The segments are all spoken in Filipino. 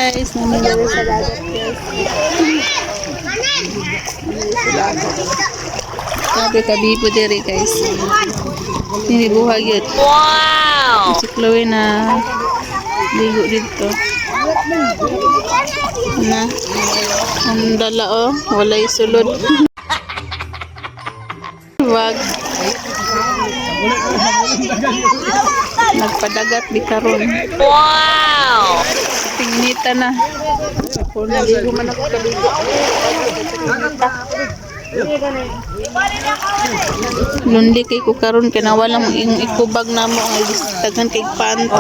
guys, namimili sa dagat guys. Sabi kabibo diri guys. Ini buhag yun. Wow! Si Chloe na ligo dito. Na, ang dala oh, walay sulod. Wag. Nagpadagat di karon. Wow! Pingnita na. Ako naligo man ako kabigo. Lundi kay ko karon kay nawala mo ing ikubag namo ang daghan kay panto.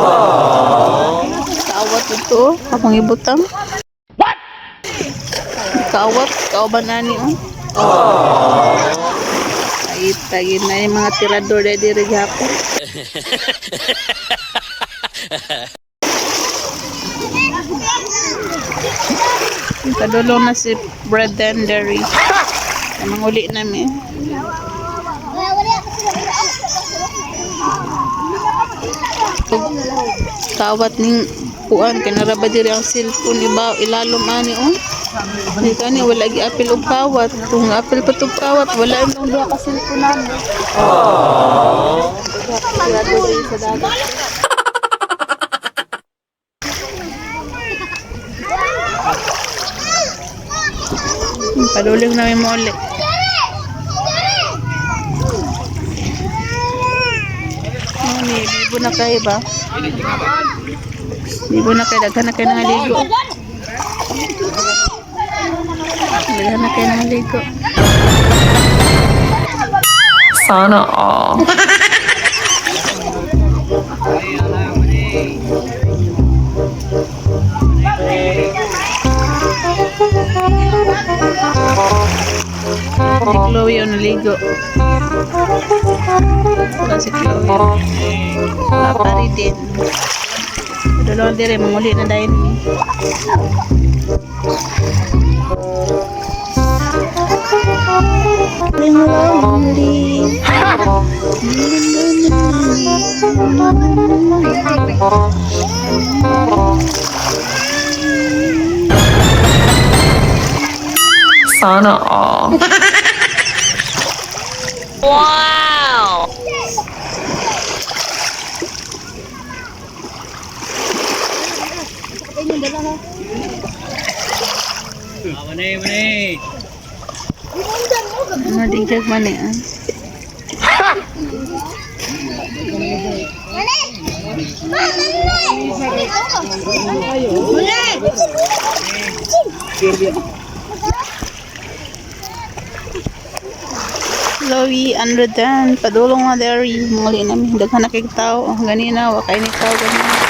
Kaawat ito, akong ibutang. What? Kaawat, kauban ani oh. Itagin na yung mga tirador na diri gihapon. Padulong na si Bread and Dairy. Manguli namin. Kawat ning kuan kanara ba diri ang cellphone iba ilalom ani oh. Di kani wala gi apil og kawat. Kung apil pa tug kawat wala imong duha ka cellphone namin. Sa dagat. Paduling namin mo ulit. Libo na kayo ba? Libo na kayo, daghan na kayo nangaligo. Daghan na kayo nangaligo. Sana all. Si Chloe yung naligo. Wala si Chloe. Papari din. Dalawang dire, manguli na dahil ni. Sana all. Wow! Madigdag man yan. Chloe, Andrew Dan, padulong na dairy. Muli namin, daghan na kay tao. Ganina, wakay ni tao, ganina.